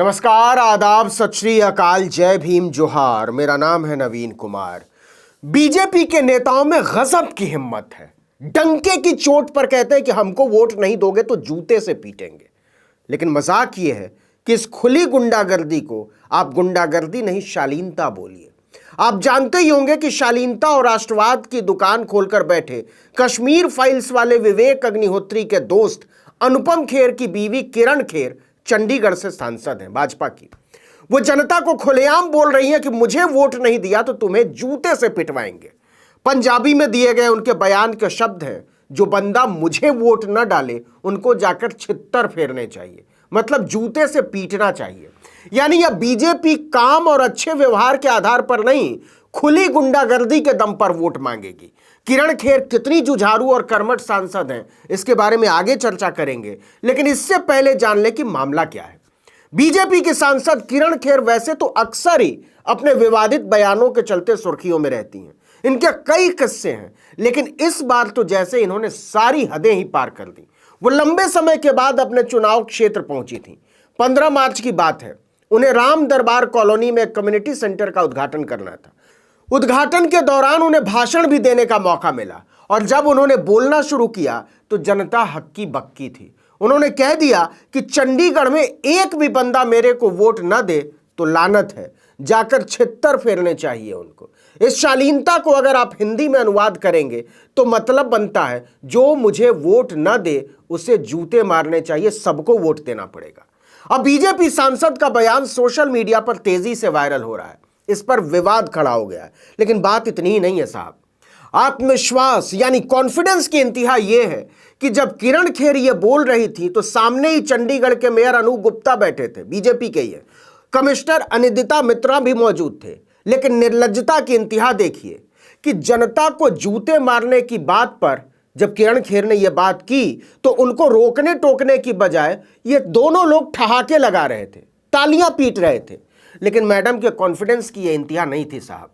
नमस्कार, आदाब, सत श्री अकाल, जय भीम, जोहार। मेरा नाम है नवीन कुमार। बीजेपी के नेताओं में गजब की हिम्मत है। डंके की चोट पर कहते हैं कि हमको वोट नहीं दोगे तो जूते से पीटेंगे। लेकिन मजाक ये है कि इस खुली गुंडागर्दी को आप गुंडागर्दी नहीं, शालीनता बोलिए। आप जानते ही होंगे कि शालीनता और राष्ट्रवाद की दुकान खोलकर बैठे कश्मीर फाइल्स वाले विवेक अग्निहोत्री के दोस्त अनुपम खेर की बीवी किरण खेर चंडीगढ़ से सांसद हैं भाजपा की। वो जनता को खुलेआम बोल रही हैं कि मुझे वोट नहीं दिया तो तुम्हें जूते से पिटवाएंगे। पंजाबी में दिए गए उनके बयान के शब्द हैं, जो बंदा मुझे वोट न डाले उनको जाकर छित्तर फेरने चाहिए, मतलब जूते से पीटना चाहिए। यानी यह बीजेपी काम और अच्छे व्यवहार के आधार पर नहीं, खुली गुंडागर्दी के दम पर वोट मांगेगी। किरण खेर कितनी जुझारू और कर्मठ सांसद हैं, इसके बारे में आगे चर्चा करेंगे, लेकिन इससे पहले जान ले कि मामला क्या है। बीजेपी की सांसद किरण खेर वैसे तो अक्सर ही अपने विवादित बयानों के चलते सुर्खियों में रहती हैं। इनके कई किस्से हैं, लेकिन इस बार तो जैसे इन्होंने सारी हदें ही पार कर दी। वो लंबे समय के बाद अपने चुनाव क्षेत्र पहुंची थी। 15 मार्च की बात है। उन्हें राम दरबार कॉलोनी में कम्युनिटी सेंटर का उद्घाटन करना था। उद्घाटन के दौरान उन्हें भाषण भी देने का मौका मिला, और जब उन्होंने बोलना शुरू किया तो जनता हक्की बक्की थी। उन्होंने कह दिया कि चंडीगढ़ में एक भी बंदा मेरे को वोट न दे तो लानत है, जाकर छित्तर फेरने चाहिए उनको। इस शालीनता को अगर आप हिंदी में अनुवाद करेंगे तो मतलब बनता है, जो मुझे वोट न दे उसे जूते मारने चाहिए, सबको वोट देना पड़ेगा। अब बीजेपी सांसद का बयान सोशल मीडिया पर तेजी से वायरल हो रहा है। इस पर विवाद खड़ा हो गया है, लेकिन बात इतनी ही नहीं है साहब। आत्मविश्वास यानी कॉन्फिडेंस की इंतहा यह है कि जब किरण खेर ये बोल रही थी तो सामने ही चंडीगढ़ के मेयर अनूप गुप्ता बैठे थे, बीजेपी के ही है। कमिश्नर अनिदिता मित्रा भी मौजूद थे। लेकिन निर्लज्जता की इंतहा देखिए कि जनता को जूते मारने की बात पर जब किरण खेर ने यह बात की तो उनको रोकने टोकने की बजाय ये दोनों लोग ठहाके लगा रहे थे, तालियां पीट रहे थे। लेकिन मैडम के कॉन्फिडेंस की यह इंतहा नहीं थी साहब।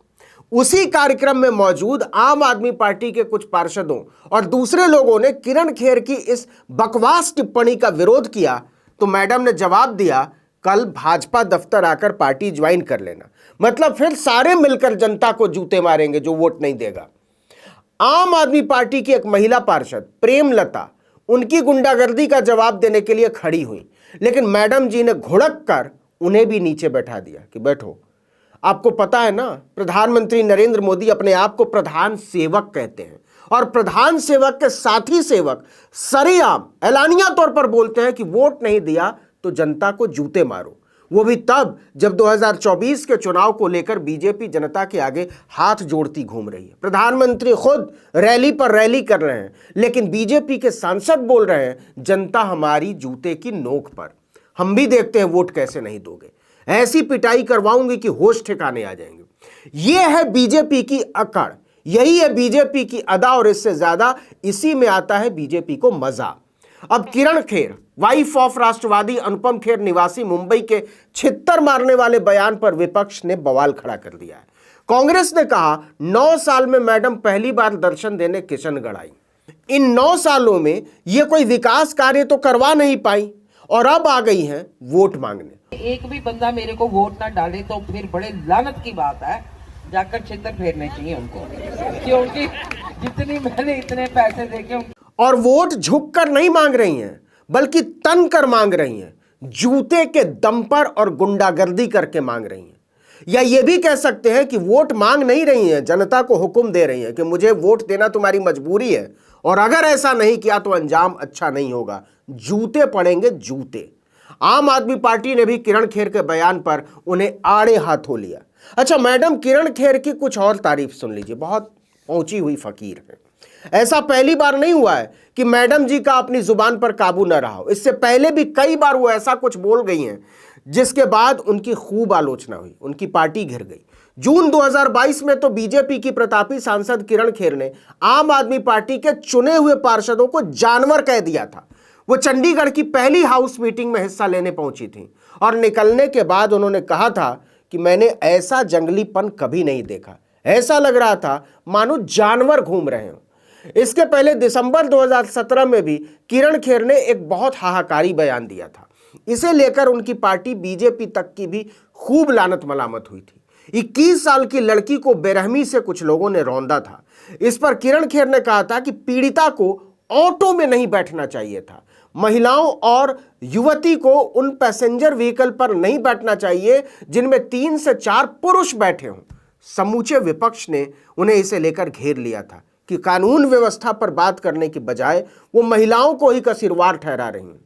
उसी कार्यक्रम में मौजूद आम आदमी पार्टी के कुछ पार्षदों और दूसरे लोगों ने किरण खेर की इस बकवास टिप्पणी का विरोध किया तो मैडम ने जवाब दिया, कल भाजपा दफ्तर आकर पार्टी ज्वाइन कर लेना, मतलब फिर सारे मिलकर जनता को जूते मारेंगे जो वोट नहीं देगा। आम आदमी पार्टी की एक महिला पार्षद प्रेमलता उनकी गुंडागर्दी का जवाब देने के लिए खड़ी हुई, लेकिन मैडम जी ने घुड़क कर उन्हें भी नीचे बैठा दिया कि बैठो। आपको पता है ना, प्रधानमंत्री नरेंद्र मोदी अपने आप को प्रधान सेवक कहते हैं, और प्रधान सेवक के साथी सेवक सरेआम ऐलानिया तौर पर बोलते हैं कि वोट नहीं दिया तो जनता को जूते मारो। वो भी तब जब 2024 के चुनाव को लेकर बीजेपी जनता के आगे हाथ जोड़ती घूम रही है। प्रधानमंत्री खुद रैली पर रैली कर रहे हैं, लेकिन बीजेपी के सांसद बोल रहे हैं जनता हमारी जूते की नोक पर। हम भी देखते हैं वोट कैसे नहीं दोगे, ऐसी पिटाई करवाऊंगी कि होश ठिकाने आ जाएंगे। यह है बीजेपी की अकड़, यही है बीजेपी की अदा, और इससे ज्यादा इसी में आता है बीजेपी को मजा। अब किरण खेर, वाइफ ऑफ राष्ट्रवादी अनुपम खेर निवासी मुंबई के छित्तर मारने वाले बयान पर विपक्ष ने बवाल खड़ा कर दिया है। कांग्रेस ने कहा 9 साल में मैडम पहली बार दर्शन देने किशनगढ़ आई। इन 9 सालों में ये कोई विकास कार्य तो करवा नहीं पाई और अब आ गई हैं वोट मांगने। एक भी बंदा मेरे को वोट ना डाले तो फिर बड़े लानत की बात है, जाकर छितर फेरने चाहिए उनको, क्योंकि जितनी मैंने इतने पैसे देके। और वोट झुक कर नहीं मांग रही हैं, बल्कि तन कर मांग रही हैं, जूते के दम पर और गुंडागर्दी करके मांग रही हैं। या ये भी कह सकते हैं कि वोट मांग नहीं रही हैं, जनता को हुक्म दे रही हैं कि मुझे वोट देना तुम्हारी मजबूरी है, और अगर ऐसा नहीं किया तो अंजाम अच्छा नहीं होगा, जूते पड़ेंगे जूते। आम आदमी पार्टी ने भी किरण खेर के बयान पर उन्हें आड़े हाथों लिया। अच्छा, मैडम किरण खेर की कुछ और तारीफ सुन लीजिए, बहुत पहुंची हुई फकीर है। ऐसा पहली बार नहीं हुआ है कि मैडम जी का अपनी जुबान पर काबू न रहा हो। इससे पहले भी कई बार वो ऐसा कुछ बोल गई हैं जिसके बाद उनकी खूब आलोचना हुई, उनकी पार्टी घिर गई। जून 2022 में तो बीजेपी की प्रतापी सांसद किरण खेर ने आम आदमी पार्टी के चुने हुए पार्षदों को जानवर कह दिया था। वो चंडीगढ़ की पहली हाउस मीटिंग में हिस्सा लेने पहुंची थी और निकलने के बाद उन्होंने कहा था कि मैंने ऐसा जंगलीपन कभी नहीं देखा, ऐसा लग रहा था मानो जानवर घूम रहे हो। इसके पहले दिसंबर 2017 में भी किरण खेर ने एक बहुत हाहाकारी बयान दिया था। इसे लेकर उनकी पार्टी बीजेपी तक की भी खूब लानत मलामत हुई थी। 21 साल की लड़की को बेरहमी से कुछ लोगों ने रौंदा था। इस पर किरण खेर ने कहा था कि पीड़िता को ऑटो में नहीं बैठना चाहिए था, महिलाओं और युवती को उन पैसेंजर व्हीकल पर नहीं बैठना चाहिए जिनमें 3 से 4 पुरुष बैठे हों। समूचे विपक्ष ने उन्हें इसे लेकर घेर लिया था कि कानून व्यवस्था पर बात करने की बजाय वो महिलाओं को ही कसूरवार ठहरा रही हैं।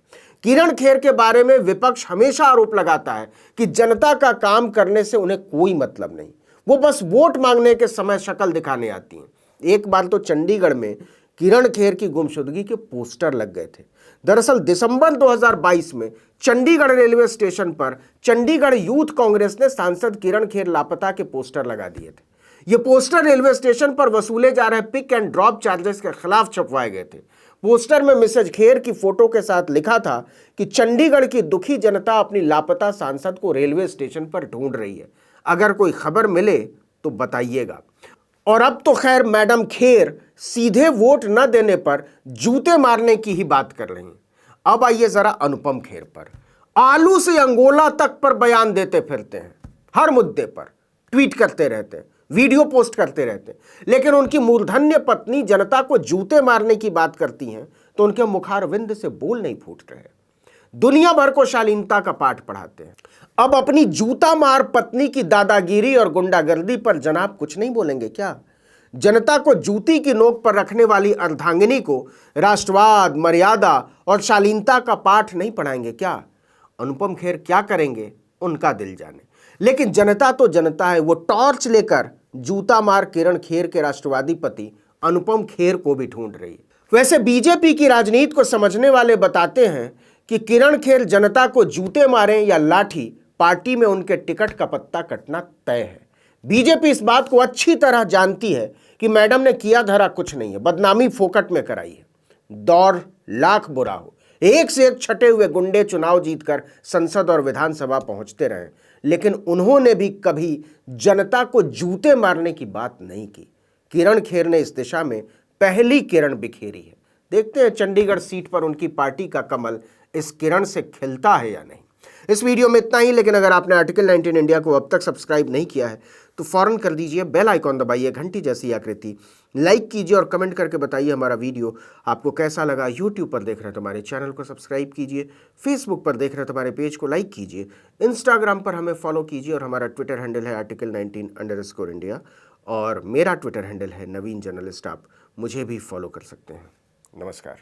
किरण खेर के बारे में विपक्ष हमेशा आरोप लगाता है कि जनता का काम करने से उन्हें कोई मतलब नहीं, वो बस वोट मांगने के समय शक्ल दिखाने आती हैं। एक बार तो चंडीगढ़ में किरण खेर की गुमशुदगी के पोस्टर लग गए थे। दरअसल दिसंबर 2022 में चंडीगढ़ रेलवे स्टेशन पर चंडीगढ़ यूथ कांग्रेस ने सांसद किरण खेर लापता के पोस्टर लगा दिए थे। ये पोस्टर रेलवे स्टेशन पर वसूले जा रहे पिक एंड ड्रॉप चार्जेस के खिलाफ छपवाए गए थे। पोस्टर में मिसेज खेर की फोटो के साथ लिखा था कि चंडीगढ़ की दुखी जनता अपनी लापता सांसद को रेलवे स्टेशन पर ढूंढ रही है, अगर कोई खबर मिले तो बताइएगा। और अब तो खैर मैडम खेर सीधे वोट न देने पर जूते मारने की ही बात कर रही हैं। अब आइए जरा अनुपम खेर पर। आलू से अंगोला तक पर बयान देते फिरते हैं, हर मुद्दे पर ट्वीट करते रहते हैं, वीडियो पोस्ट करते रहते हैं, लेकिन उनकी मूर्धन्य पत्नी जनता को जूते मारने की बात करती हैं तो उनके मुखारविंद से बोल नहीं फूट रहे। दुनिया भर को शालीनता का पाठ पढ़ाते हैं। अब अपनी जूता मार पत्नी की दादागिरी और गुंडागर्दी पर जनाब कुछ नहीं बोलेंगे क्या? जनता को जूती की नोक पर रखने वाली अर्धांगिनी को राष्ट्रवाद, मर्यादा और शालीनता का पाठ नहीं पढ़ाएंगे क्या? अनुपम खेर क्या करेंगे उनका दिल जाने, लेकिन जनता तो जनता है, वो टॉर्च लेकर जूता मार किरण खेर के राष्ट्रवादी पति अनुपम खेर को भी ढूंढ रही है। वैसे बीजेपी की राजनीति को समझने वाले बताते हैं कि किरण खेर जनता को जूते मारें या लाठी, पार्टी में उनके टिकट का पत्ता कटना तय है। बीजेपी इस बात को अच्छी तरह जानती है कि मैडम ने किया धरा कुछ नहीं है, बदनामी फोकट में कराई है। दौर लाख बुरा हो, एक से एक छटे हुए गुंडे चुनाव जीतकर संसद और विधानसभा पहुंचते रहे, लेकिन उन्होंने भी कभी जनता को जूते मारने की बात नहीं की। किरण खेर ने इस दिशा में पहली किरण बिखेरी है। देखते हैं चंडीगढ़ सीट पर उनकी पार्टी का कमल इस किरण से खिलता है या नहीं। इस वीडियो में इतना ही, लेकिन अगर आपने आर्टिकल 19 इंडिया को अब तक सब्सक्राइब नहीं किया है तो फौरन कर दीजिए, बेल आइकॉन दबाइए, घंटी जैसी आकृति, लाइक कीजिए और कमेंट करके बताइए हमारा वीडियो आपको कैसा लगा। यूट्यूब पर देख रहे हैं तो हमारे चैनल को सब्सक्राइब कीजिए, फेसबुक पर देख रहे हैं तो हमारे पेज को लाइक कीजिए, इंस्टाग्राम पर हमें फॉलो कीजिए और हमारा ट्विटर हैंडल है article19_India और मेरा ट्विटर हैंडल है नवीन जर्नलिस्ट। आप मुझे भी फॉलो कर सकते हैं। नमस्कार।